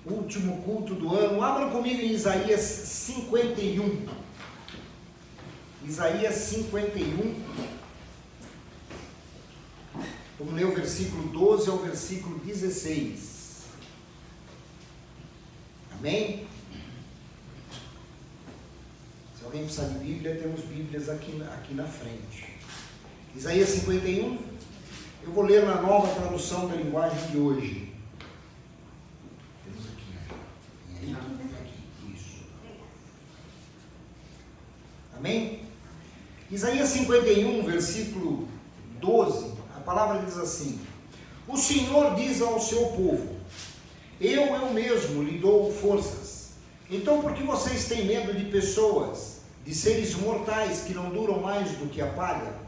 último culto do ano. Abra comigo em Isaías 51. Isaías 51. Vamos ler o versículo 12 ao versículo 16. Amém? Se alguém precisar de Bíblia, temos Bíblias aqui na frente. Isaías 51, eu vou ler na nova tradução da linguagem de hoje. Temos aqui, né? Aqui, isso. Amém? Isaías 51, versículo 12, a palavra diz assim: o Senhor diz ao seu povo: eu mesmo lhe dou forças. Então por que vocês têm medo de pessoas, de seres mortais que não duram mais do que a palha?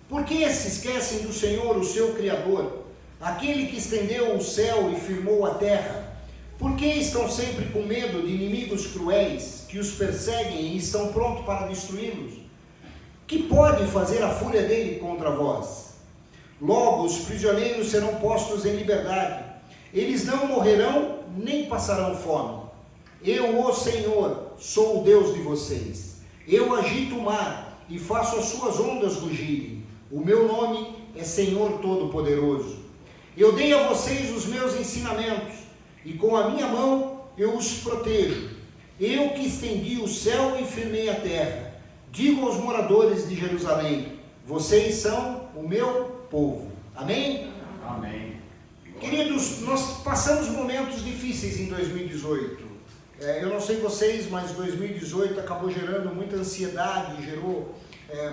Por que se esquecem do Senhor, o seu Criador, aquele que estendeu o céu e firmou a terra? Por que estão sempre com medo de inimigos cruéis, que os perseguem e estão prontos para destruí-los? Que pode fazer a fúria dele contra vós? Logo os prisioneiros serão postos em liberdade. Eles não morrerão, nem passarão fome. Eu, o Senhor, sou o Deus de vocês. Eu agito o mar e faço as suas ondas rugirem. O meu nome é Senhor Todo-Poderoso. Eu dei a vocês os meus ensinamentos, e com a minha mão eu os protejo. Eu que estendi o céu e firmei a terra. Digo aos moradores de Jerusalém: vocês são o meu povo. Amém? Amém. Queridos, nós passamos momentos difíceis em 2018. Eu não sei vocês, mas 2018 acabou gerando muita ansiedade, gerou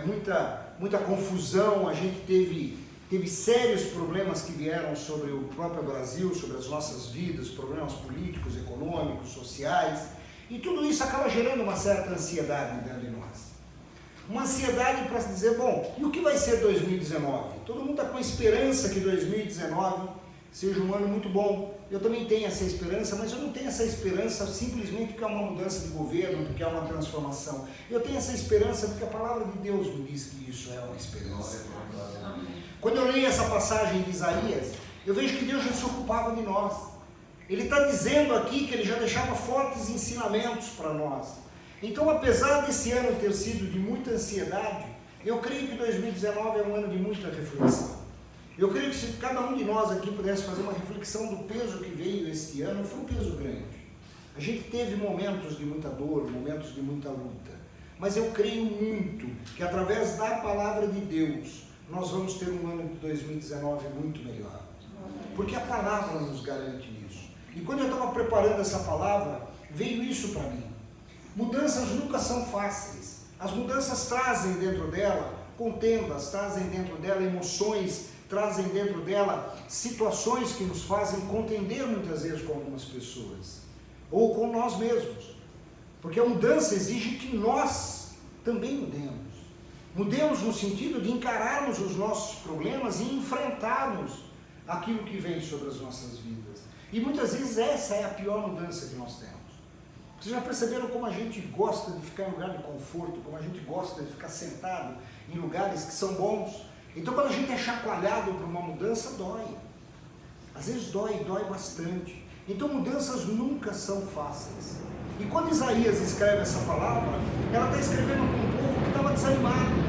muita confusão. A gente teve sérios problemas que vieram sobre o próprio Brasil, sobre as nossas vidas, problemas políticos, econômicos, sociais, e tudo isso acaba gerando uma certa ansiedade dentro de nós. Uma ansiedade para se dizer, bom, e o que vai ser 2019? Todo mundo está com a esperança que 2019 seja um ano muito bom. Eu também tenho essa esperança, mas eu não tenho essa esperança simplesmente porque é uma mudança de governo, porque é uma transformação. Eu tenho essa esperança porque a palavra de Deus me diz que isso é uma esperança. Quando eu leio essa passagem de Isaías, eu vejo que Deus já se ocupava de nós. Ele está dizendo aqui que ele já deixava fortes ensinamentos para nós. Então, apesar desse ano ter sido de muita ansiedade, eu creio que 2019 é um ano de muita reflexão. Eu creio que se cada um de nós aqui pudesse fazer uma reflexão do peso que veio este ano, foi um peso grande. A gente teve momentos de muita dor, momentos de muita luta, mas eu creio muito que através da palavra de Deus, nós vamos ter um ano de 2019 muito melhor. Porque a palavra nos garante isso. E quando eu estava preparando essa palavra, veio isso para mim. Mudanças nunca são fáceis. As mudanças trazem dentro dela contendas, trazem dentro dela emoções, trazem dentro dela situações que nos fazem contender muitas vezes com algumas pessoas, ou com nós mesmos, porque a mudança exige que nós também mudemos. Mudemos no sentido de encararmos os nossos problemas e enfrentarmos aquilo que vem sobre as nossas vidas. E muitas vezes essa é a pior mudança que nós temos. Vocês já perceberam como a gente gosta de ficar em lugar de conforto, como a gente gosta de ficar sentado em lugares que são bons? Então, quando a gente é chacoalhado por uma mudança, dói. Às vezes dói bastante. Então, mudanças nunca são fáceis. E quando Isaías escreve essa palavra, ela está escrevendo para um povo que estava desanimado.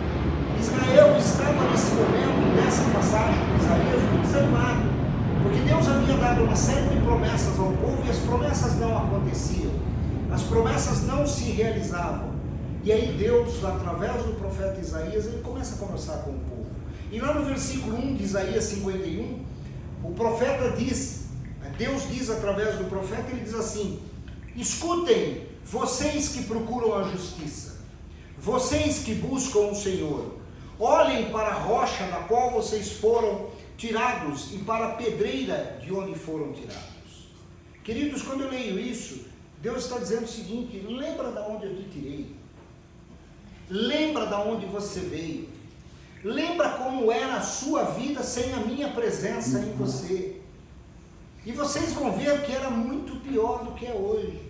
Israel estava nesse momento, nessa passagem de Isaías, muito desanimado. Porque Deus havia dado uma série de promessas ao povo e as promessas não aconteciam. As promessas não se realizavam. E aí Deus, através do profeta Isaías, ele começa a conversar com o povo. E lá no versículo 1 de Isaías 51, o profeta diz, Deus diz através do profeta, ele diz assim: escutem, vocês que procuram a justiça, vocês que buscam o Senhor, olhem para a rocha da qual vocês foram tirados e para a pedreira de onde foram tirados. Queridos, quando eu leio isso, Deus está dizendo o seguinte: lembra de onde eu te tirei, lembra de onde você veio, lembra como era a sua vida sem a minha presença em você. E vocês vão ver que era muito pior do que é hoje.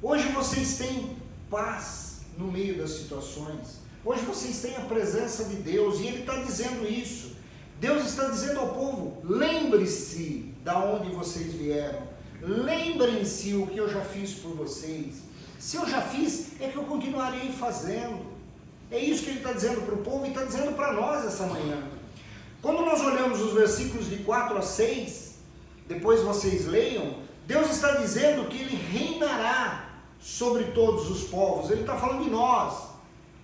Hoje vocês têm paz no meio das situações. Hoje vocês têm a presença de Deus. E Ele está dizendo isso. Deus está dizendo ao povo: lembre-se de onde vocês vieram. lembrem-se o que eu já fiz por vocês. Se eu já fiz, é que eu continuarei fazendo. É isso que ele está dizendo para o povo e está dizendo para nós essa manhã. Quando nós olhamos os versículos de 4 a 6, depois vocês leiam, Deus está dizendo que Ele reinará sobre todos os povos. Ele está falando de nós.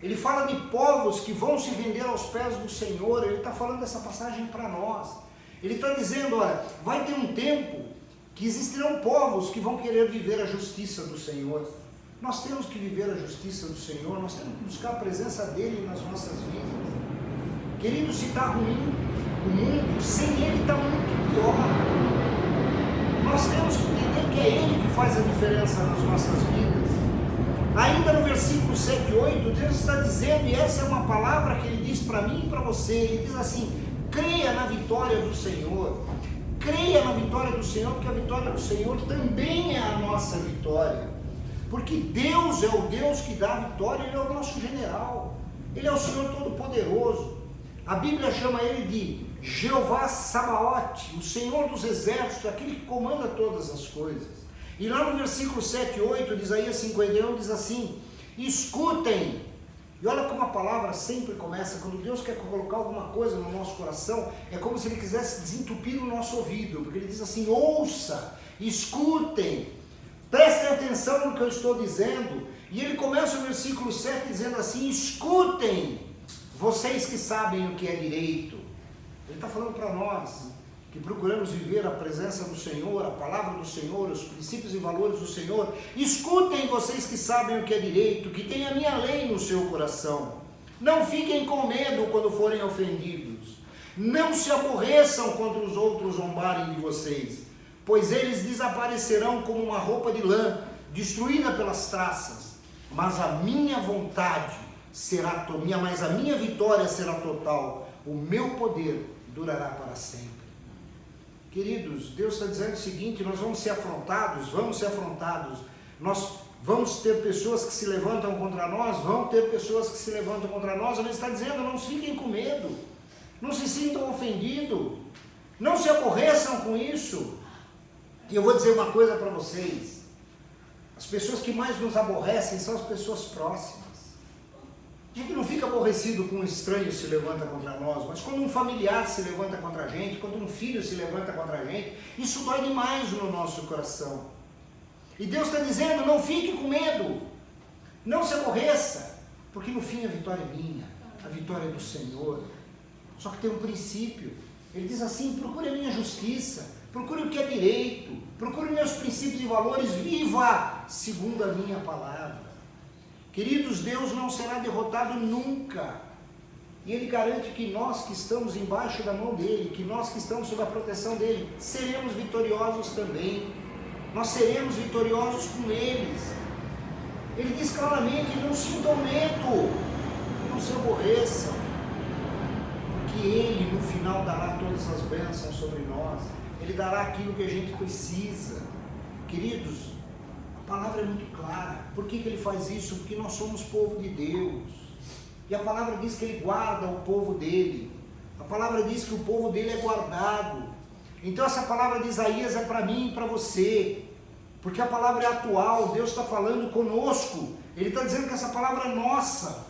Ele fala de povos que vão se render aos pés do Senhor. Ele está falando dessa passagem para nós. Ele está dizendo, olha, vai ter um tempo que existirão povos que vão querer viver a justiça do Senhor. Nós temos que viver a justiça do Senhor, nós temos que buscar a presença dEle nas nossas vidas. Querido, se está ruim o mundo, sem Ele está muito pior. Nós temos que entender que é Ele que faz a diferença nas nossas vidas. Ainda no versículo 7 e 8, Deus está dizendo, e essa é uma palavra que Ele diz para mim e para você, Ele diz assim, creia na vitória do Senhor. Creia na vitória do Senhor, porque a vitória do Senhor também é a nossa vitória. Porque Deus é o Deus que dá a vitória, Ele é o nosso general. Ele é o Senhor Todo-Poderoso. A Bíblia chama Ele de Jeová Sabaote, o Senhor dos Exércitos, aquele que comanda todas as coisas. E lá no versículo 7 e 8 de Isaías 51 diz assim, escutem. E olha como a palavra sempre começa, quando Deus quer colocar alguma coisa no nosso coração, é como se Ele quisesse desentupir o nosso ouvido, porque Ele diz assim, ouça, escutem, prestem atenção no que eu estou dizendo. E Ele começa o versículo 7 dizendo assim, escutem, vocês que sabem o que é direito. Ele está falando para nós, que procuramos viver a presença do Senhor, a palavra do Senhor, os princípios e valores do Senhor. Escutem vocês que sabem o que é direito, que têm a minha lei no seu coração. Não fiquem com medo quando forem ofendidos. Não se aborreçam quando os outros zombarem de vocês, pois eles desaparecerão como uma roupa de lã, destruída pelas traças. Mas a minha vontade será, mas a minha vitória será total. O meu poder durará para sempre. Queridos, Deus está dizendo o seguinte, nós vamos ser afrontados, nós vamos ter pessoas que se levantam contra nós, vão ter pessoas que se levantam contra nós, Ele está dizendo, não fiquem com medo, não se sintam ofendidos, não se aborreçam com isso. E eu vou dizer uma coisa para vocês, as pessoas que mais nos aborrecem são as pessoas próximas. A gente não fica aborrecido com um estranho se levanta contra nós, mas quando um familiar se levanta contra a gente, quando um filho se levanta contra a gente, isso dói demais no nosso coração. E Deus está dizendo, não fique com medo, não se aborreça, porque no fim a vitória é minha, a vitória é do Senhor. Só que tem um princípio, Ele diz assim, procure a minha justiça, procure o que é direito, procure meus princípios e valores, viva segundo a minha palavra. Queridos, Deus não será derrotado nunca. E Ele garante que nós que estamos embaixo da mão dEle, que nós que estamos sob a proteção dEle, seremos vitoriosos também. Nós seremos vitoriosos com eles. Ele diz claramente, não sintam medo, não se aborreçam, porque Ele no final dará todas as bênçãos sobre nós. Ele dará aquilo que a gente precisa. Queridos, a palavra é muito clara. Por que Ele faz isso? Porque nós somos povo de Deus. E a palavra diz que Ele guarda o povo dEle. A palavra diz que o povo dEle é guardado. Então essa palavra de Isaías é para mim e para você. Porque a palavra é atual. Deus está falando conosco. Ele está dizendo que essa palavra é nossa.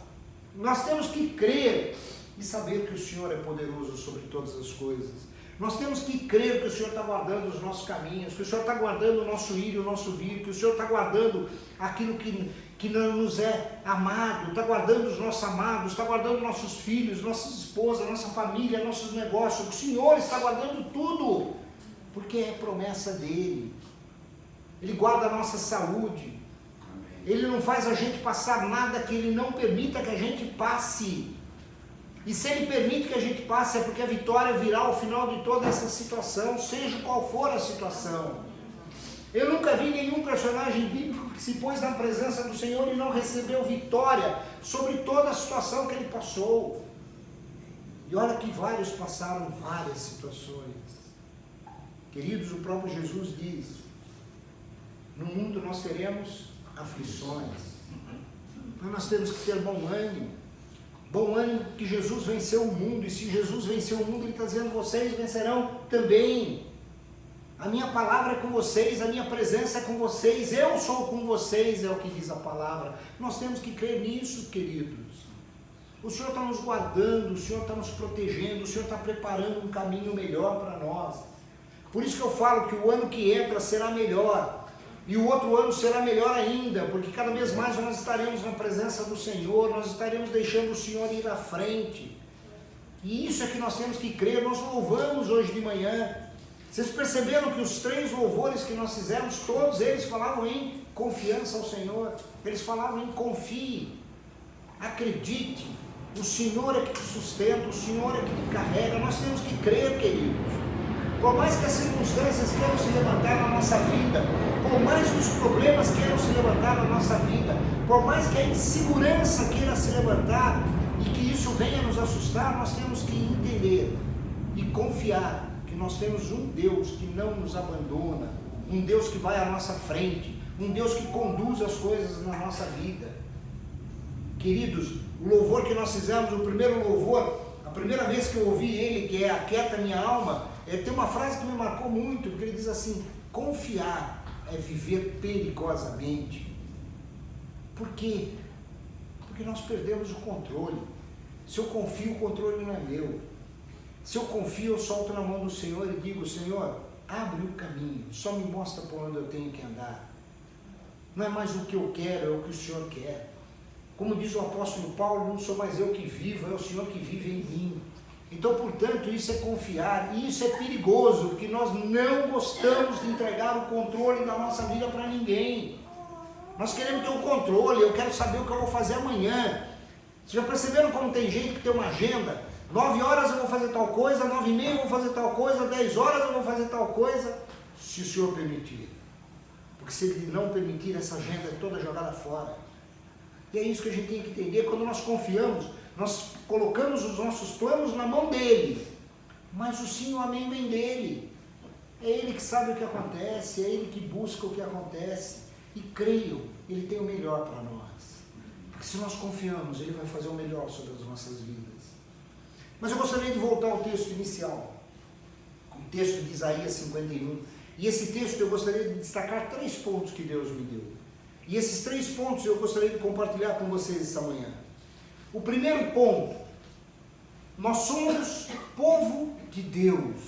Nós temos que crer e saber que o Senhor é poderoso sobre todas as coisas. Nós temos que crer que o Senhor está guardando os nossos caminhos, que o Senhor está guardando o nosso ir e o nosso vir, que o Senhor está guardando aquilo que não nos é amado, está guardando os nossos amados, está guardando nossos filhos, nossas esposas, nossa família, nossos negócios. O Senhor está guardando tudo, porque é promessa dEle. Ele guarda a nossa saúde. Ele não faz a gente passar nada que Ele não permita que a gente passe. E se Ele permite que a gente passe, é porque a vitória virá ao final de toda essa situação, seja qual for a situação. Eu nunca vi nenhum personagem bíblico que se pôs na presença do Senhor e não recebeu vitória sobre toda a situação que ele passou. E olha que vários passaram várias situações. Queridos, o próprio Jesus diz, no mundo nós teremos aflições, mas nós temos que ter bom ânimo. Bom ânimo que Jesus venceu o mundo, e se Jesus venceu o mundo, Ele está dizendo, vocês vencerão também. A minha palavra é com vocês, a minha presença é com vocês, eu sou com vocês, é o que diz a palavra. Nós temos que crer nisso, queridos. O Senhor está nos guardando, o Senhor está nos protegendo, o Senhor está preparando um caminho melhor para nós. Por isso que eu falo que o ano que entra será melhor, e o outro ano será melhor ainda, porque cada vez mais nós estaremos na presença do Senhor, nós estaremos deixando o Senhor ir à frente. E isso é que nós temos que crer. Nós louvamos hoje de manhã. Vocês perceberam que os 3 louvores que nós fizemos, todos eles falavam em confiança ao Senhor. Eles falavam em confie, acredite, o Senhor é que te sustenta, o Senhor é que te carrega. Nós temos que crer, queridos. Por mais que as circunstâncias queiram se levantar na nossa vida, por mais que os problemas queiram se levantar na nossa vida, por mais que a insegurança queira se levantar e que isso venha nos assustar, nós temos que entender e confiar que nós temos um Deus que não nos abandona, um Deus que vai à nossa frente, um Deus que conduz as coisas na nossa vida. Queridos, o louvor que nós fizemos, o primeiro louvor, a primeira vez que eu ouvi ele, que é Aquieta Minha Alma, tem uma frase que me marcou muito, porque ele diz assim: confiar é viver perigosamente. Por quê? Porque nós perdemos o controle. Se eu confio, o controle não é meu. Se eu confio, eu solto na mão do Senhor e digo: Senhor, abre o caminho, só me mostra por onde eu tenho que andar. Não é mais o que eu quero, é o que o Senhor quer. Como diz o apóstolo Paulo, não sou mais eu que vivo, é o Senhor que vive em mim. Então, portanto, isso é confiar, e isso é perigoso, porque nós não gostamos de entregar o controle da nossa vida para ninguém. Nós queremos ter o controle, eu quero saber o que eu vou fazer amanhã. Vocês já perceberam como tem gente que tem uma agenda? 9 horas eu vou fazer tal coisa, 9h30 eu vou fazer tal coisa, 10 horas eu vou fazer tal coisa, se o Senhor permitir. Porque se Ele não permitir, essa agenda é toda jogada fora. E é isso que a gente tem que entender. Quando nós confiamos, nós colocamos os nossos planos na mão dEle, mas o sim e o amém vem dEle. É Ele que sabe o que acontece, é Ele que busca o que acontece. E creiam, Ele tem o melhor para nós. Porque se nós confiamos, Ele vai fazer o melhor sobre as nossas vidas. Mas eu gostaria de voltar ao texto inicial, o texto de Isaías 51. E esse texto eu gostaria de destacar 3 pontos que Deus me deu. E esses 3 pontos eu gostaria de compartilhar com vocês essa manhã. O primeiro ponto: nós somos povo de Deus.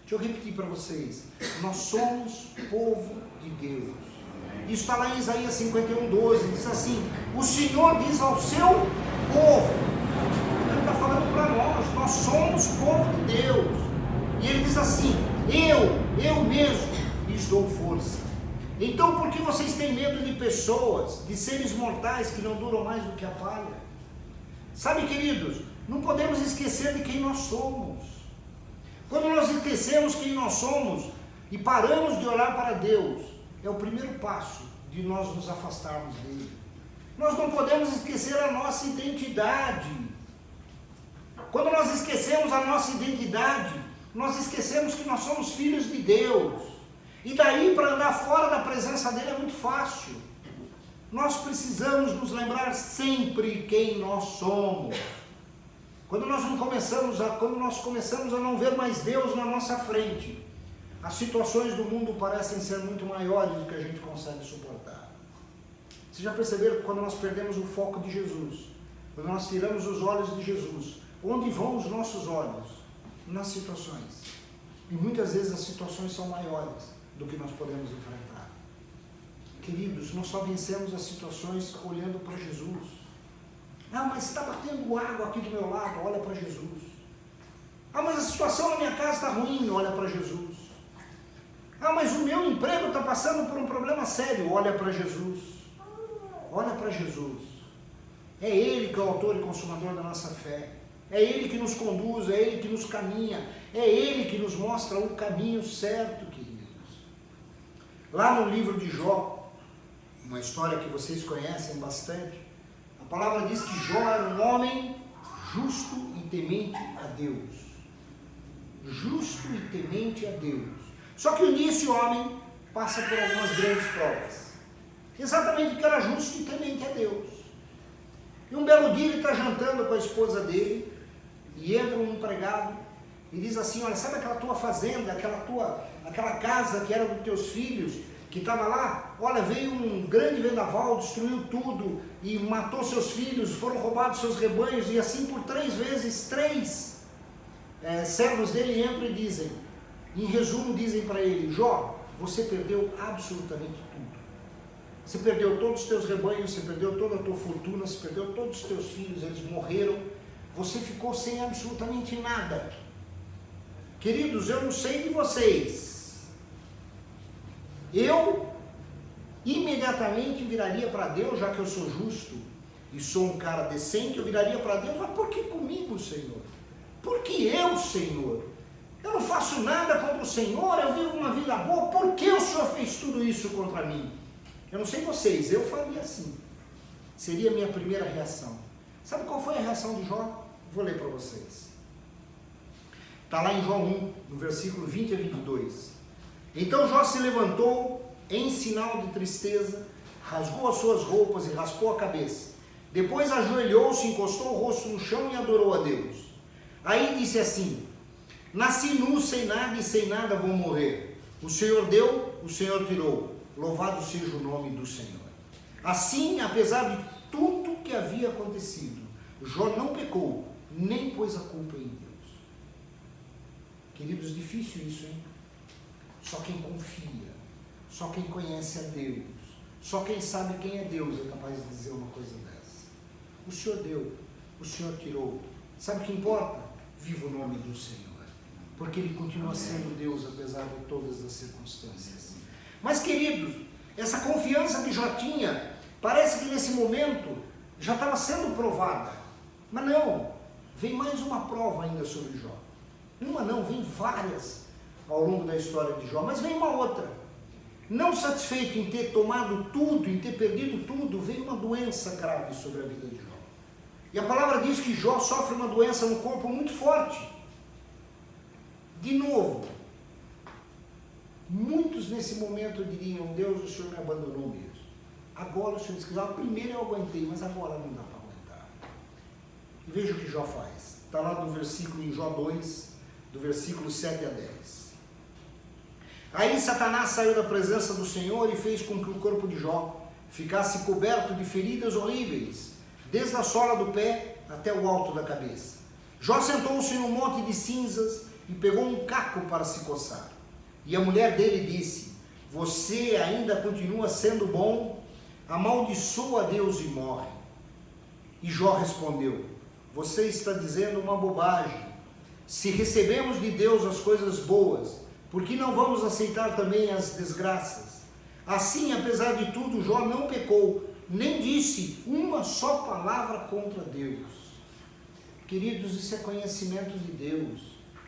Deixa eu repetir para vocês. Nós somos povo de Deus. Isso está lá em Isaías 51:12. Diz assim: o Senhor diz ao seu povo. Ele está falando para nós somos povo de Deus. E Ele diz assim: eu mesmo lhes dou força. Então, por que vocês têm medo de pessoas, de seres mortais que não duram mais do que a palha? Sabe, queridos, não podemos esquecer de quem nós somos. Quando nós esquecemos quem nós somos e paramos de olhar para Deus, é o primeiro passo de nós nos afastarmos dele. Nós não podemos esquecer a nossa identidade. Quando nós esquecemos a nossa identidade, nós esquecemos que nós somos filhos de Deus. E daí, para andar fora da presença dele é muito fácil. Nós precisamos nos lembrar sempre quem nós somos. Quando nós começamos a não ver mais Deus na nossa frente, as situações do mundo parecem ser muito maiores do que a gente consegue suportar. Vocês já perceberam que quando nós perdemos o foco de Jesus, quando nós tiramos os olhos de Jesus, onde vão os nossos olhos? Nas situações. E muitas vezes as situações são maiores do que nós podemos enfrentar. Queridos, nós só vencemos as situações olhando para Jesus. Ah, mas está batendo água aqui do meu lado, olha para Jesus. Ah, mas a situação na minha casa está ruim, olha para Jesus. Ah, mas o meu emprego está passando por um problema sério, olha para Jesus. Olha para Jesus. É Ele que é o autor e consumador da nossa fé. É Ele que nos conduz, é Ele que nos caminha, é Ele que nos mostra o caminho certo, queridos. Lá no livro de Jó, uma história que vocês conhecem bastante, a palavra diz que Jó era um homem justo e temente a Deus. Justo e temente a Deus. Só que um dia esse homem passa por algumas grandes provas. Exatamente porque era justo e temente a Deus. E um belo dia ele está jantando com a esposa dele, e entra um empregado e diz assim, olha, sabe aquela tua fazenda, aquela casa que era dos teus filhos, que estava lá? Olha, veio um grande vendaval, destruiu tudo e matou seus filhos, foram roubados seus rebanhos, e assim por 3 vezes, 3 servos dele entram e dizem, em resumo dizem para ele, Jó, você perdeu absolutamente tudo. Você perdeu todos os teus rebanhos, você perdeu toda a tua fortuna, você perdeu todos os teus filhos, eles morreram, você ficou sem absolutamente nada. Queridos, eu não sei de vocês, eu imediatamente viraria para Deus, já que eu sou justo e sou um cara decente, eu viraria para Deus, mas por que comigo, Senhor? Por que eu, Senhor? Eu não faço nada contra o Senhor, eu vivo uma vida boa, por que o Senhor fez tudo isso contra mim? Eu não sei vocês, eu faria assim. Seria a minha primeira reação. Sabe qual foi a reação de Jó? Vou ler para vocês. Está lá em Jó 1, no versículo 20 a 22. Então Jó se levantou em sinal de tristeza, rasgou as suas roupas e raspou a cabeça. Depois ajoelhou-se, encostou o rosto no chão e adorou a Deus. Aí disse assim, nasci nu, sem nada e sem nada vou morrer. O Senhor deu, o Senhor tirou. Louvado seja o nome do Senhor. Assim, apesar de tudo que havia acontecido, Jó não pecou, nem pôs a culpa em Deus. Queridos, difícil isso, hein? Só quem confia, só quem conhece a Deus, só quem sabe quem é Deus é capaz de dizer uma coisa dessa. O Senhor deu, o Senhor tirou. Sabe o que importa? Viva o nome do Senhor, porque Ele continua sendo Deus apesar de todas as circunstâncias. Mas, queridos, essa confiança que Jó tinha, parece que nesse momento já estava sendo provada. Mas não, vem mais uma prova ainda sobre Jó. Uma não, vem várias ao longo da história de Jó, mas vem uma outra. Não satisfeito em ter tomado tudo, em ter perdido tudo, veio uma doença grave sobre a vida de Jó. E a palavra diz que Jó sofre uma doença no corpo muito forte. De novo, muitos nesse momento diriam, Deus, o Senhor me abandonou mesmo. Agora o Senhor diz que primeiro eu aguentei, mas agora não dá para aguentar. E veja o que Jó faz. Está lá no versículo em Jó 2, do versículo 7 a 10. Aí Satanás saiu da presença do Senhor e fez com que o corpo de Jó ficasse coberto de feridas horríveis, desde a sola do pé até o alto da cabeça. Jó sentou-se num monte de cinzas e pegou um caco para se coçar. E a mulher dele disse, você ainda continua sendo bom? Amaldiçoa a Deus e morre. E Jó respondeu, você está dizendo uma bobagem. Se recebemos de Deus as coisas boas, por que não vamos aceitar também as desgraças? Assim, apesar de tudo, Jó não pecou, nem disse uma só palavra contra Deus. Queridos, isso é conhecimento de Deus,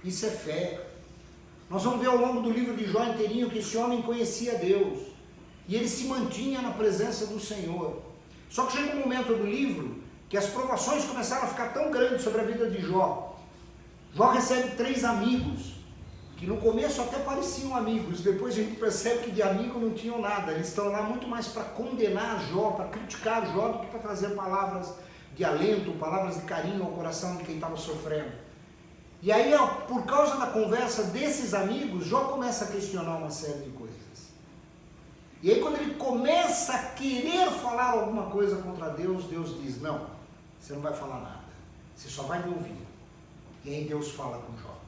isso é fé. Nós vamos ver ao longo do livro de Jó inteirinho que esse homem conhecia Deus, e ele se mantinha na presença do Senhor. Só que chega um momento do livro que as provações começaram a ficar tão grandes sobre a vida de Jó. Jó recebe 3 amigos, que no começo até pareciam amigos, depois a gente percebe que de amigo não tinham nada, eles estão lá muito mais para condenar Jó, para criticar Jó, do que para trazer palavras de alento, palavras de carinho ao coração de quem estava sofrendo. E aí, por causa da conversa desses amigos, Jó começa a questionar uma série de coisas. E aí, quando ele começa a querer falar alguma coisa contra Deus, Deus diz, não, você não vai falar nada, você só vai me ouvir. E aí Deus fala com Jó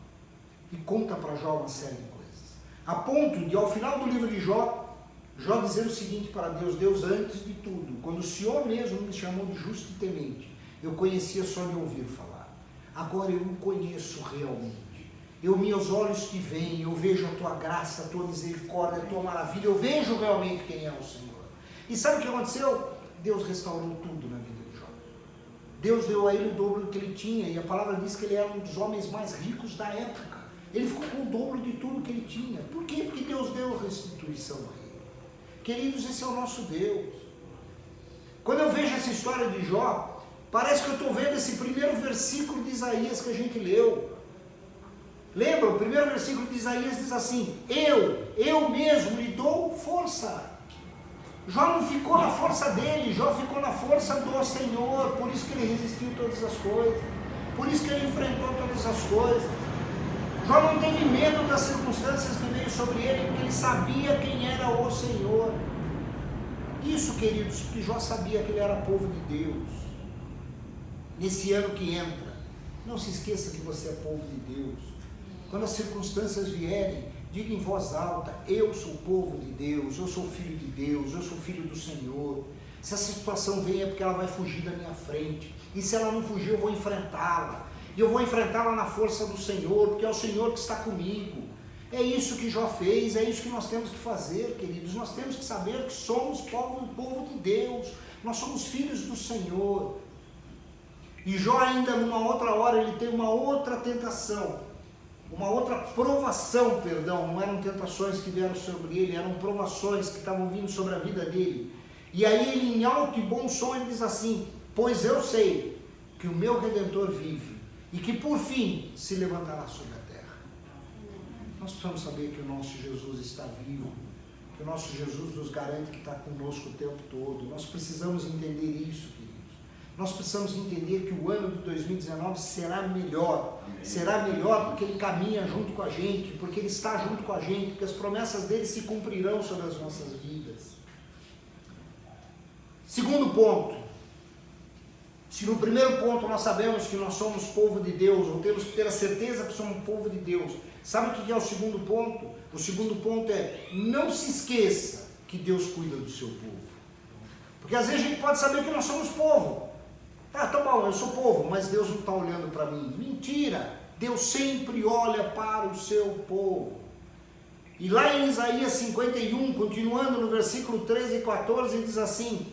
e conta para Jó uma série de coisas, a ponto de, ao final do livro de Jó, Jó dizer o seguinte para Deus, Deus, antes de tudo, quando o Senhor mesmo me chamou de justo e temente, eu conhecia só de ouvir falar, agora eu o conheço realmente, meus olhos te veem, eu vejo a tua graça, a tua misericórdia, a tua maravilha, eu vejo realmente quem é o Senhor. E sabe o que aconteceu? Deus restaurou tudo na vida de Jó. Deus deu a ele o dobro do que ele tinha, e a palavra diz que ele era um dos homens mais ricos da época. Ele ficou com o dobro de tudo que ele tinha. Por quê? Porque Deus deu restituição a ele. Queridos, esse é o nosso Deus. Quando eu vejo essa história de Jó, parece que eu estou vendo esse primeiro versículo de Isaías que a gente leu. Lembra? O primeiro versículo de Isaías diz assim, eu mesmo lhe dou força. Jó não ficou na força dele, Jó ficou na força do Senhor, por isso que ele resistiu todas as coisas, por isso que ele enfrentou todas as coisas. Jó não teve medo das circunstâncias que veio sobre ele, porque ele sabia quem era o Senhor. Isso, queridos, porque Jó sabia que ele era povo de Deus. Nesse ano que entra, não se esqueça que você é povo de Deus. Quando as circunstâncias vierem, diga em voz alta: eu sou povo de Deus, eu sou filho de Deus, eu sou filho do Senhor. Se essa situação vem é porque ela vai fugir da minha frente, e se ela não fugir eu vou enfrentá-la, e eu vou enfrentá-la na força do Senhor, porque é o Senhor que está comigo. É isso que Jó fez, é isso que nós temos que fazer, queridos. Nós temos que saber que somos povo de Deus, nós somos filhos do Senhor. E Jó ainda numa outra hora, ele tem uma outra tentação, uma outra provação, perdão, não eram tentações que vieram sobre ele, eram provações que estavam vindo sobre a vida dele. E aí ele, em alto e bom som, ele diz assim: pois eu sei que o meu Redentor vive, e que por fim se levantará sobre a terra. Nós precisamos saber que o nosso Jesus está vivo, que o nosso Jesus nos garante que está conosco o tempo todo. Nós precisamos entender isso, queridos. Nós precisamos entender que o ano de 2019 será melhor. Será melhor porque Ele caminha junto com a gente, porque Ele está junto com a gente, porque as promessas dEle se cumprirão sobre as nossas vidas. Segundo ponto, se no primeiro ponto nós sabemos que nós somos povo de Deus, ou temos que ter a certeza que somos povo de Deus, sabe o que é o segundo ponto? O segundo ponto é: não se esqueça que Deus cuida do seu povo. Porque às vezes a gente pode saber que nós somos povo. Tá bom, eu sou povo, mas Deus não está olhando para mim. Mentira! Deus sempre olha para o seu povo. E lá em Isaías 51, continuando no versículo 13 e 14, diz assim: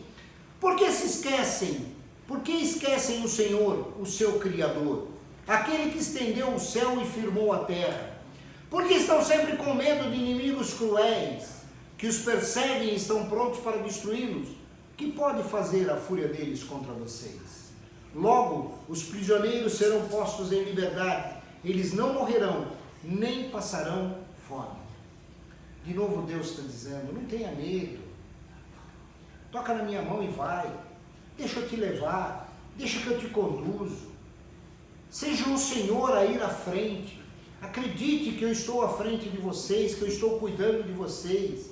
por que se esquecem? Por que esquecem o Senhor, o seu Criador? Aquele que estendeu o céu e firmou a terra. Por que estão sempre com medo de inimigos cruéis, que os perseguem e estão prontos para destruí-los? Que pode fazer a fúria deles contra vocês? Logo, os prisioneiros serão postos em liberdade, eles não morrerão, nem passarão fome. De novo Deus está dizendo: não tenha medo, toca na minha mão e vai, deixa eu te levar, deixa que eu te conduzo, seja o Senhor a ir à frente, acredite que eu estou à frente de vocês, que eu estou cuidando de vocês.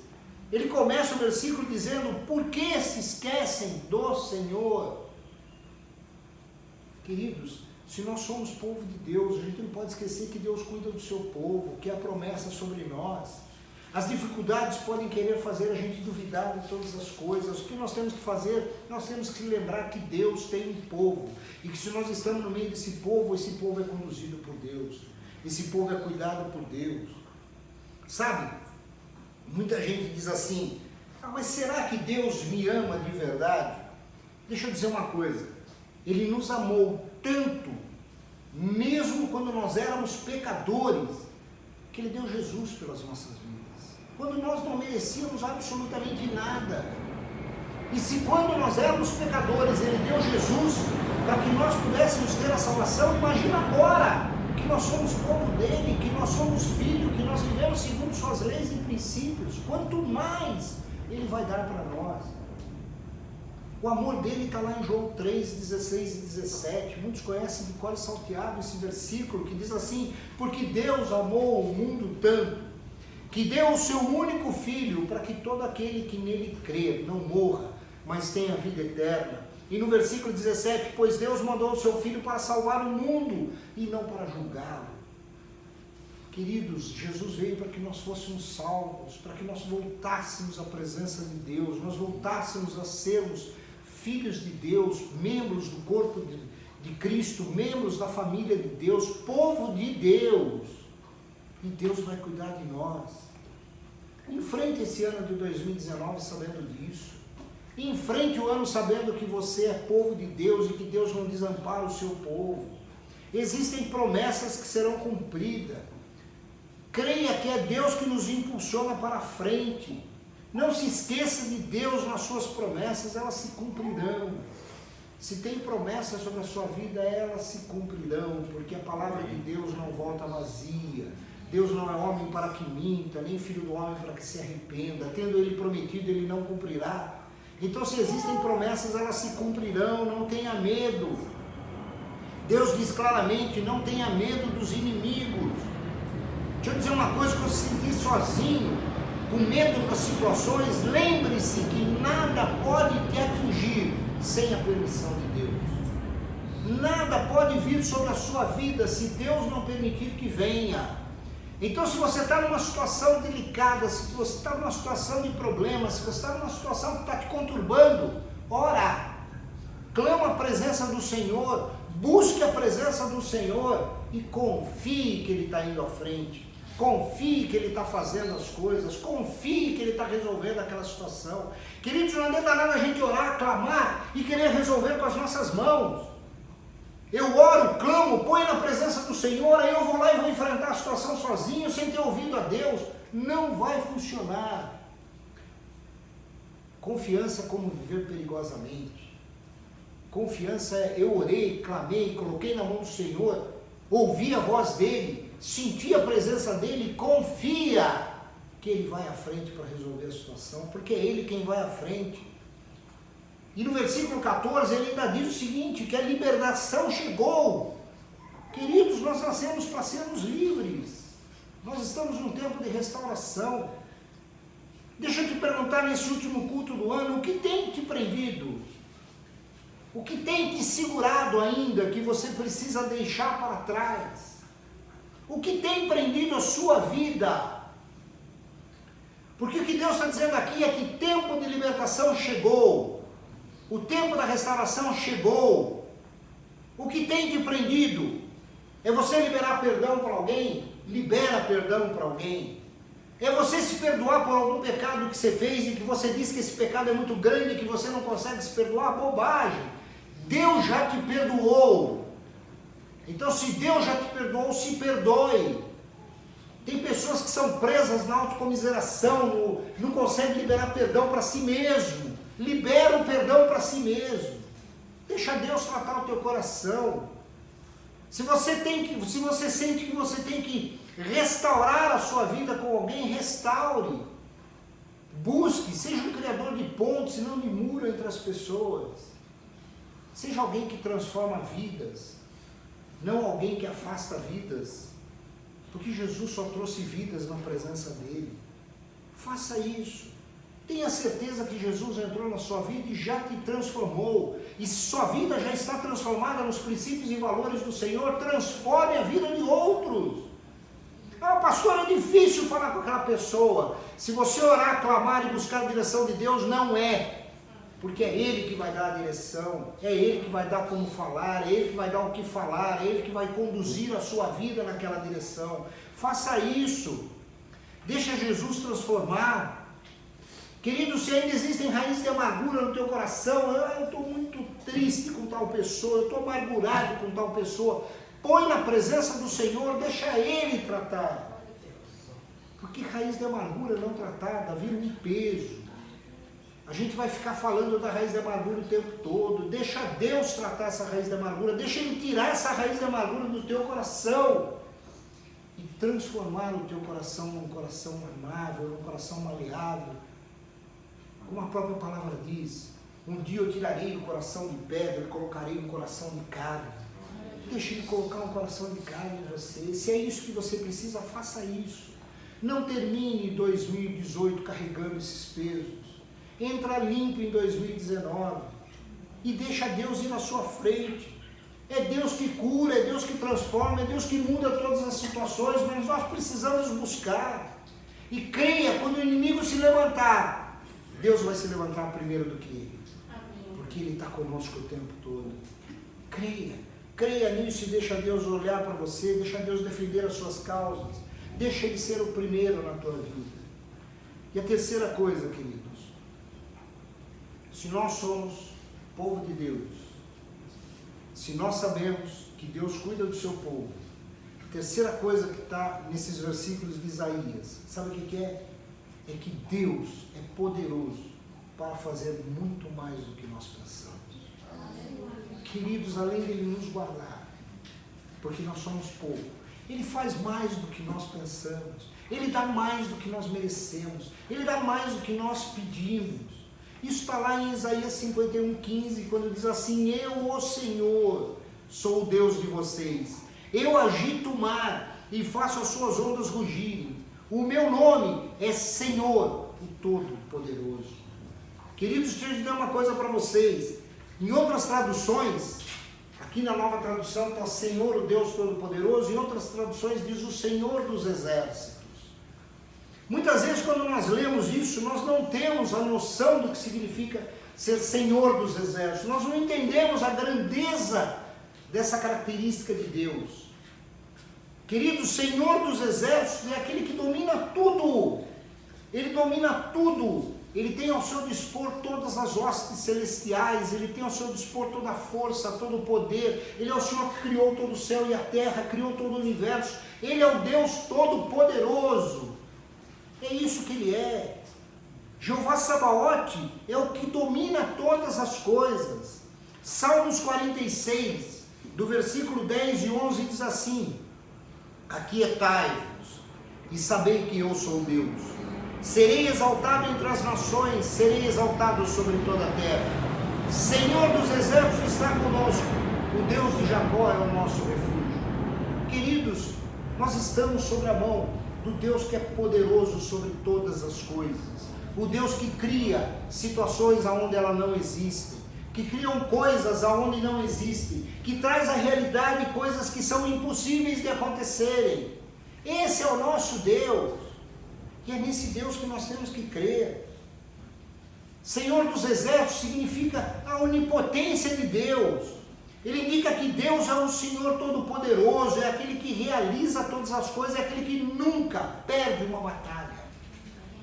Ele começa o versículo dizendo: por que se esquecem do Senhor? Queridos, se nós somos povo de Deus, a gente não pode esquecer que Deus cuida do seu povo, que é a promessa sobre nós. As dificuldades podem querer fazer a gente duvidar de todas as coisas. O que nós temos que fazer? Nós temos que lembrar que Deus tem um povo, e que se nós estamos no meio desse povo, esse povo é conduzido por Deus, esse povo é cuidado por Deus. Sabe, muita gente diz assim: mas será que Deus me ama de verdade? Deixa eu dizer uma coisa: Ele nos amou tanto, mesmo quando nós éramos pecadores, que Ele deu Jesus pelas nossas vidas, quando nós não merecíamos absolutamente nada. E se quando nós éramos pecadores Ele deu Jesus para que nós pudéssemos ter a salvação, imagina agora que nós somos povo dEle, que nós somos filhos, que nós vivemos segundo suas leis e princípios. Quanto mais Ele vai dar para nós. O amor dele está lá em João 3, 16 e 17. Muitos conhecem de cor salteado esse versículo que diz assim: porque Deus amou o mundo tanto, que deu o seu único Filho, para que todo aquele que nele crer não morra, mas tenha vida eterna. E no versículo 17: pois Deus mandou o seu Filho para salvar o mundo, e não para julgá-lo. Queridos, Jesus veio para que nós fôssemos salvos, para que nós voltássemos à presença de Deus, nós voltássemos a sermos filhos de Deus, membros do corpo de Cristo, membros da família de Deus, povo de Deus. E Deus vai cuidar de nós. Enfrente esse ano de 2019 sabendo disso. Enfrente o ano sabendo que você é povo de Deus e que Deus não desampara o seu povo. Existem promessas que serão cumpridas. Creia que é Deus que nos impulsiona para frente. Não se esqueça de Deus nas suas promessas, elas se cumprirão. Se tem promessas sobre a sua vida, elas se cumprirão, porque a palavra de Deus não volta vazia. Deus não é homem para que minta, nem filho do homem para que se arrependa. Tendo Ele prometido, Ele não cumprirá. Então, se existem promessas, elas se cumprirão, não tenha medo. Deus diz claramente: não tenha medo dos inimigos. Deixa eu dizer uma coisa, quando se sentir sozinho, com medo das situações, lembre-se que nada pode te atingir sem a permissão de Deus. Nada pode vir sobre a sua vida se Deus não permitir que venha. Então, se você está numa situação delicada, se você está numa situação de problema, se você está numa situação que está te conturbando, ora, clama a presença do Senhor, busque a presença do Senhor e confie que Ele está indo à frente. Confie que Ele está fazendo as coisas, confie que Ele está resolvendo aquela situação. Queridos, não adianta nada a gente orar, clamar e querer resolver com as nossas mãos. Eu oro, clamo, ponho na presença do Senhor, aí eu vou lá e vou enfrentar a situação sozinho, sem ter ouvido a Deus. Não vai funcionar. Confiança é como viver perigosamente. Confiança é eu orei, clamei, coloquei na mão do Senhor, ouvi a voz dEle, senti a presença dEle, confia que Ele vai à frente para resolver a situação, porque é Ele quem vai à frente. E no versículo 14 ele ainda diz o seguinte, que a libertação chegou. Queridos, nós nascemos para sermos livres. Nós estamos num tempo de restauração. Deixa eu te perguntar nesse último culto do ano, o que tem te prendido? O que tem te segurado ainda, que você precisa deixar para trás? O que tem prendido a sua vida? Porque o que Deus está dizendo aqui é que tempo de libertação chegou. O tempo da restauração chegou. O que tem te prendido? É você liberar perdão para alguém? Libera perdão para alguém. É você se perdoar por algum pecado que você fez e que você diz que esse pecado é muito grande e que você não consegue se perdoar? Bobagem. Deus já te perdoou. Então, se Deus já te perdoou, se perdoe. Tem pessoas que são presas na autocomiseração, não conseguem liberar perdão para si mesmo. Libera o perdão para si mesmo. Deixa Deus tratar o teu coração. Se você sente que você tem que restaurar a sua vida com alguém, restaure. Busque, seja um criador de pontes e não de muro entre as pessoas. Seja alguém que transforma vidas, não alguém que afasta vidas. Porque Jesus só trouxe vidas na presença dele. Faça isso. Tenha certeza que Jesus entrou na sua vida e já te transformou. E se sua vida já está transformada nos princípios e valores do Senhor, transforme a vida de outros. Ah, pastor, é difícil falar com aquela pessoa. Se você orar, clamar e buscar a direção de Deus, não é. Porque é Ele que vai dar a direção, é Ele que vai dar como falar, é Ele que vai dar o que falar, é Ele que vai conduzir a sua vida naquela direção. Faça isso. Deixa Jesus transformar. Querido, se ainda existem raízes de amargura no teu coração, eu estou muito triste com tal pessoa, eu estou amargurado com tal pessoa, põe na presença do Senhor, deixa Ele tratar. Porque raiz de amargura não tratada vira um peso. A gente vai ficar falando da raiz de amargura o tempo todo. Deixa Deus tratar essa raiz de amargura, deixa Ele tirar essa raiz de amargura do teu coração e transformar o teu coração num coração amável, num coração maleável. Como a própria palavra diz, um dia eu tirarei o coração de pedra e colocarei um coração de carne. Deixe Ele colocar um coração de carne em você. Se é isso que você precisa, faça isso. Não termine 2018 carregando esses pesos. Entra limpo em 2019 e deixa Deus ir na sua frente. É Deus que cura, é Deus que transforma, é Deus que muda todas as situações, mas nós precisamos buscar. E creia, quando o inimigo se levantar, Deus vai se levantar primeiro do que ele. Porque Ele está conosco o tempo todo. Creia nisso e deixa Deus olhar para você, deixa Deus defender as suas causas, deixa Ele ser o primeiro na tua vida. E a terceira coisa, queridos, se nós somos povo de Deus, se nós sabemos que Deus cuida do seu povo, a terceira coisa que está nesses versículos de Isaías, sabe o que é? É que Deus é poderoso para fazer muito mais do que nós pensamos. Queridos, além de Ele nos guardar, porque nós somos povo, Ele faz mais do que nós pensamos, Ele dá mais do que nós merecemos, Ele dá mais do que nós pedimos. Isso está lá em Isaías 51:15, quando diz assim: eu, o Senhor, sou o Deus de vocês, eu agito o mar e faço as suas ondas rugirem. O meu nome é Senhor, o Todo-Poderoso. Queridos, deixa eu dizer uma coisa para vocês. Em outras traduções, aqui na Nova Tradução está Senhor, o Deus Todo-Poderoso, em outras traduções diz o Senhor dos Exércitos. Muitas vezes quando nós lemos isso, nós não temos a noção do que significa ser Senhor dos Exércitos. Nós não entendemos a grandeza dessa característica de Deus. Querido, o Senhor dos Exércitos é aquele que domina tudo. Ele domina tudo. Ele tem ao seu dispor todas as hostes celestiais. Ele tem ao seu dispor toda a força, todo o poder. Ele é o Senhor que criou todo o céu e a terra, criou todo o universo. Ele é o Deus Todo-Poderoso. É isso que Ele é. Jeová Sabaote é o que domina todas as coisas. Salmos 46, do versículo 10 e 11 diz assim: aquietai-vos e sabei que eu sou Deus. Serei exaltado entre as nações, serei exaltado sobre toda a terra. Senhor dos exércitos está conosco, o Deus de Jacó é o nosso refúgio. Queridos, nós estamos sobre a mão do Deus que é poderoso sobre todas as coisas. O Deus que cria situações onde elas não existem, que criam coisas aonde não existem, que traz à realidade coisas que são impossíveis de acontecerem. Esse é o nosso Deus, e é nesse Deus que nós temos que crer. Senhor dos exércitos significa a onipotência de Deus. Ele indica que Deus é o Senhor Todo-Poderoso, é aquele que realiza todas as coisas, é aquele que nunca perde uma batalha.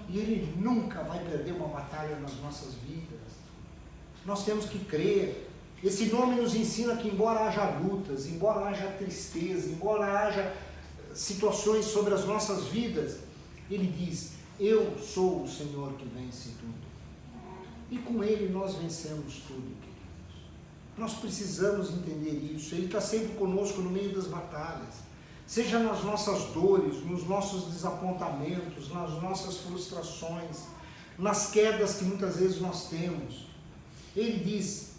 E Ele nunca vai perder uma batalha nas nossas vidas. Nós temos que crer. Esse nome nos ensina que embora haja lutas, embora haja tristeza, embora haja situações sobre as nossas vidas, Ele diz: eu sou o Senhor que vence tudo. E com Ele nós vencemos tudo, queridos. Nós precisamos entender isso. Ele está sempre conosco no meio das batalhas. Seja nas nossas dores, nos nossos desapontamentos, nas nossas frustrações, nas quedas que muitas vezes nós temos. Ele diz: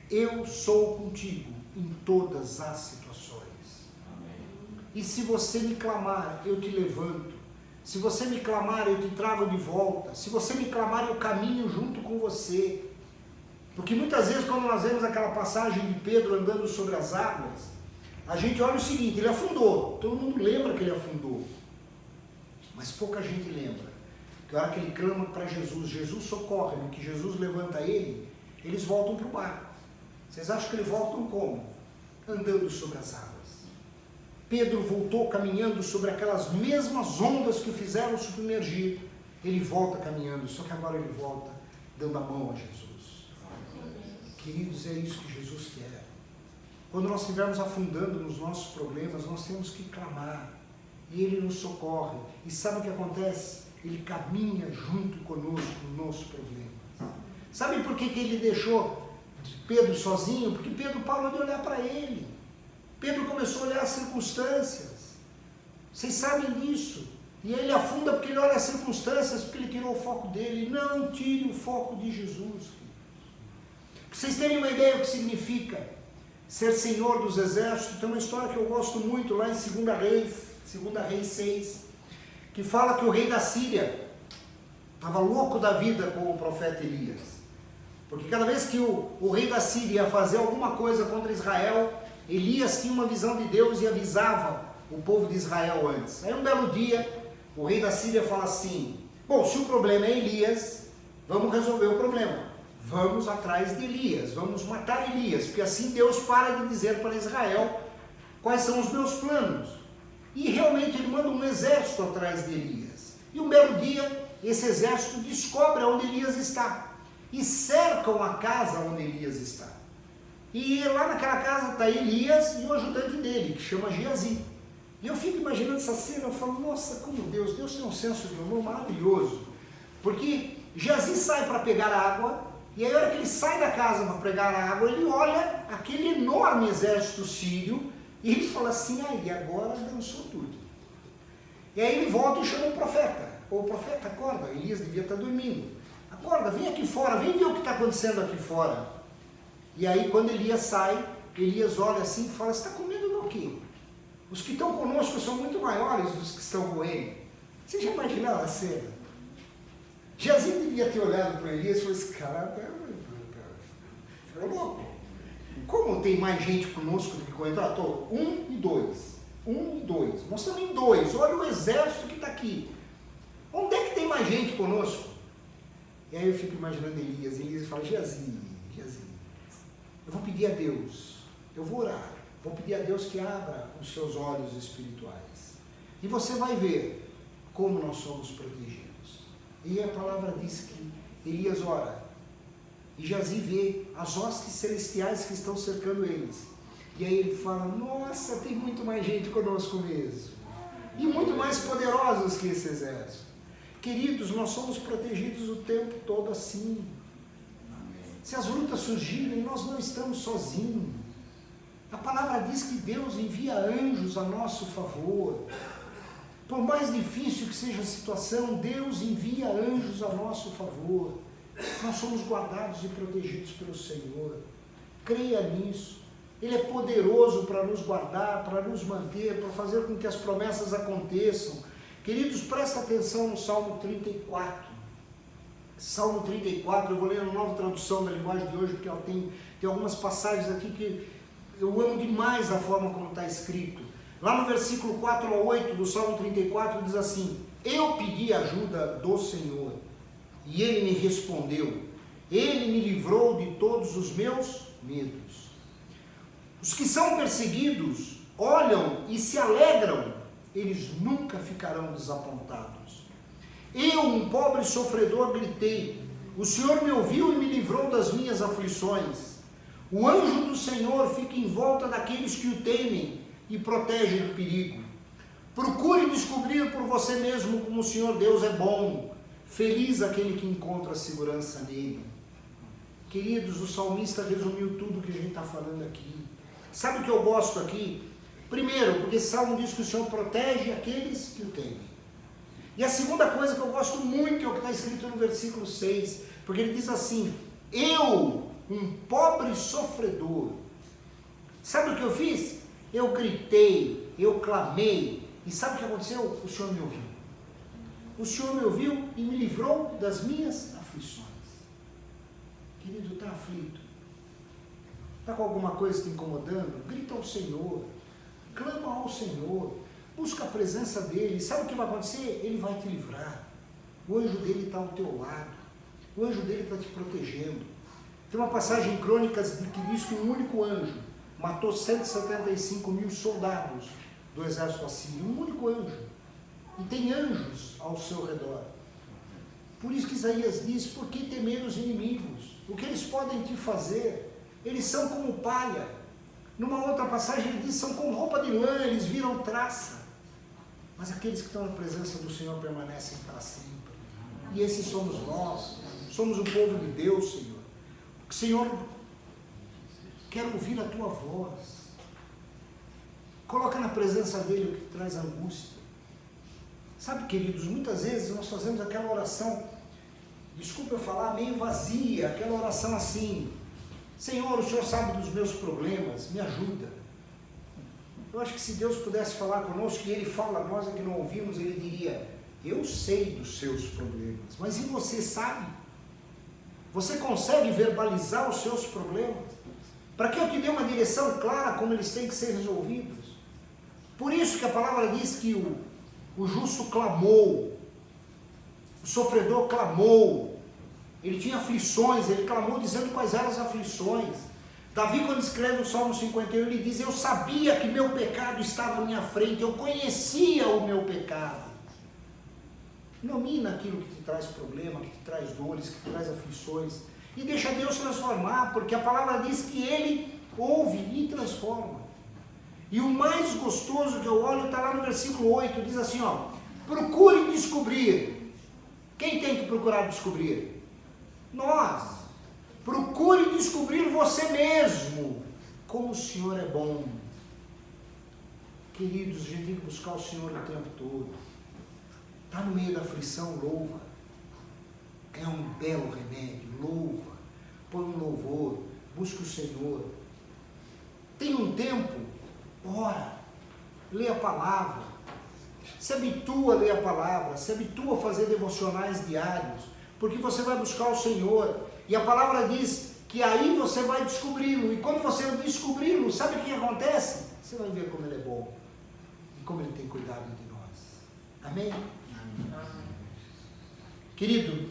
eu sou contigo em todas as situações. Amém. E se você me clamar, eu te levanto. Se você me clamar, eu te trago de volta. Se você me clamar, eu caminho junto com você. Porque muitas vezes quando nós vemos aquela passagem de Pedro andando sobre as águas, a gente olha o seguinte: ele afundou. Todo mundo lembra que ele afundou. Mas pouca gente lembra que a hora que ele clama para Jesus, Jesus socorre-me, que Jesus levanta ele, eles voltam para o barco. Vocês acham que eles voltam como? Andando sobre as águas. Pedro voltou caminhando sobre aquelas mesmas ondas que o fizeram submergir. Ele volta caminhando, só que agora ele volta dando a mão a Jesus. Queridos, é isso que Jesus quer. Quando nós estivermos afundando nos nossos problemas, nós temos que clamar. E Ele nos socorre. E sabe o que acontece? Ele caminha junto conosco no nosso problema. Sabe por que Ele deixou Pedro sozinho? Porque Pedro parou de olhar para ele. Pedro começou a olhar as circunstâncias. Vocês sabem disso. E ele afunda porque ele olha as circunstâncias, porque ele tirou o foco dele. Não tire o foco de Jesus. Para vocês terem uma ideia do que significa ser Senhor dos Exércitos, tem uma história que eu gosto muito lá em 2 Reis 6, que fala que o rei da Síria estava louco da vida com o profeta Elias. Porque cada vez que o rei da Síria ia fazer alguma coisa contra Israel, Elias tinha uma visão de Deus e avisava o povo de Israel antes. Aí um belo dia, o rei da Síria fala assim: bom, se o problema é Elias, vamos resolver o problema. Vamos atrás de Elias, vamos matar Elias, porque assim Deus para de dizer para Israel quais são os meus planos. E realmente ele manda um exército atrás de Elias. E um belo dia, esse exército descobre onde Elias está e cercam a casa onde Elias está. E lá naquela casa está Elias e o ajudante dele, que chama Geazi. E eu fico imaginando essa cena, eu falo: nossa, como Deus tem um senso de humor maravilhoso. Porque Geazi sai para pegar água, e aí a hora que ele sai da casa para pegar água, ele olha aquele enorme exército sírio, e ele fala assim: aí agora dançou tudo. E aí ele volta e chama o profeta: ô profeta, acorda, Elias devia estar dormindo. Acorda, vem aqui fora, vem ver o que está acontecendo aqui fora. E aí quando Elias sai, Elias olha assim e fala: você está com medo do quê? Os que estão conosco são muito maiores dos que estão com ele. Você já imaginou a cena? Geazi devia ter olhado para Elias e falou: esse cara ficou louco. Como tem mais gente conosco do que com ele? Estou 1 e 2. 1 e 2. Nós estamos em 2. Olha o exército que está aqui. Onde é que tem mais gente conosco? E aí eu fico imaginando Elias. Elias fala: Geazi, eu vou pedir a Deus, eu vou orar, vou pedir a Deus que abra os seus olhos espirituais. E você vai ver como nós somos protegidos. E a palavra diz que Elias ora, e Geazi vê as hostes celestiais que estão cercando eles. E aí ele fala: nossa, tem muito mais gente conosco mesmo. E muito mais poderosos que esse exército. Queridos, nós somos protegidos o tempo todo assim. Se as lutas surgirem, nós não estamos sozinhos. A palavra diz que Deus envia anjos a nosso favor. Por mais difícil que seja a situação, Deus envia anjos a nosso favor. Nós somos guardados e protegidos pelo Senhor. Creia nisso. Ele é poderoso para nos guardar, para nos manter, para fazer com que as promessas aconteçam. Queridos, presta atenção no Salmo 34. Salmo 34, eu vou ler a nova tradução da linguagem de hoje, porque ela tem algumas passagens aqui que eu amo demais a forma como está escrito. Lá no versículo 4 a 8 do Salmo 34 diz assim: eu pedi ajuda do Senhor, e Ele me respondeu. Ele me livrou de todos os meus medos. Os que são perseguidos olham e se alegram, eles nunca ficarão desapontados. Eu, um pobre sofredor, gritei, o Senhor me ouviu e me livrou das minhas aflições. O anjo do Senhor fica em volta daqueles que o temem e protege do perigo. Procure descobrir por você mesmo como o Senhor Deus é bom. Feliz aquele que encontra segurança nele. Queridos, o salmista resumiu tudo o que a gente está falando aqui. Sabe o que eu gosto aqui? Primeiro, porque esse salmo diz que o Senhor protege aqueles que o temem. E a segunda coisa que eu gosto muito é o que está escrito no versículo 6, porque ele diz assim: eu, um pobre sofredor. Sabe o que eu fiz? Eu gritei, eu clamei, e sabe o que aconteceu? O Senhor me ouviu. O Senhor me ouviu e me livrou das minhas aflições. Querido, está aflito? Está com alguma coisa te incomodando? Grita ao Senhor, clama ao Senhor. Busca a presença dele. Sabe o que vai acontecer? Ele vai te livrar. O anjo dele está ao teu lado. O anjo dele está te protegendo. Tem uma passagem em Crônicas que diz que um único anjo matou 175 mil soldados do exército assírio. Um único anjo. E tem anjos ao seu redor. Por isso que Isaías diz: por que temer os inimigos? O que eles podem te fazer? Eles são como palha. Numa outra passagem ele diz: são como roupa de lã, eles viram traça. Mas aqueles que estão na presença do Senhor permanecem para sempre. E esses somos nós. Somos o povo de Deus, Senhor. Senhor, quero ouvir a tua voz. Coloca na presença dele o que traz angústia. Sabe, queridos, muitas vezes nós fazemos aquela oração, desculpa eu falar, meio vazia, aquela oração assim: Senhor, o Senhor sabe dos meus problemas, me ajuda. Eu acho que se Deus pudesse falar conosco, e Ele fala, nós é que não ouvimos, Ele diria: eu sei dos seus problemas, mas e você sabe? Você consegue verbalizar os seus problemas? Para que eu te dê uma direção clara como eles têm que ser resolvidos? Por isso que a palavra diz que o justo clamou, o sofredor clamou, ele tinha aflições, ele clamou dizendo quais eram as aflições. Davi, quando escreve o Salmo 51, ele diz: eu sabia que meu pecado estava à minha frente, eu conhecia o meu pecado. Nomina aquilo que te traz problema, que te traz dores, que te traz aflições, e deixa Deus transformar, porque a palavra diz que Ele ouve e transforma. E o mais gostoso que eu olho está lá no versículo 8, diz assim, ó: procure descobrir. Quem tem que procurar descobrir? Nós. Procure descobrir você mesmo, como o Senhor é bom. Queridos, a gente tem que buscar o Senhor o tempo todo. Está no meio da aflição, louva. É um belo remédio, louva. Põe um louvor, busca o Senhor. Tem um tempo, ora. lê a palavra. Se habitua a ler a palavra, se habitua a fazer devocionais diários, porque você vai buscar o Senhor. E a palavra diz que aí você vai descobri-lo. E quando você descobri-lo, sabe o que acontece? Você vai ver como Ele é bom e como Ele tem cuidado de nós. Amém? Amém. Querido,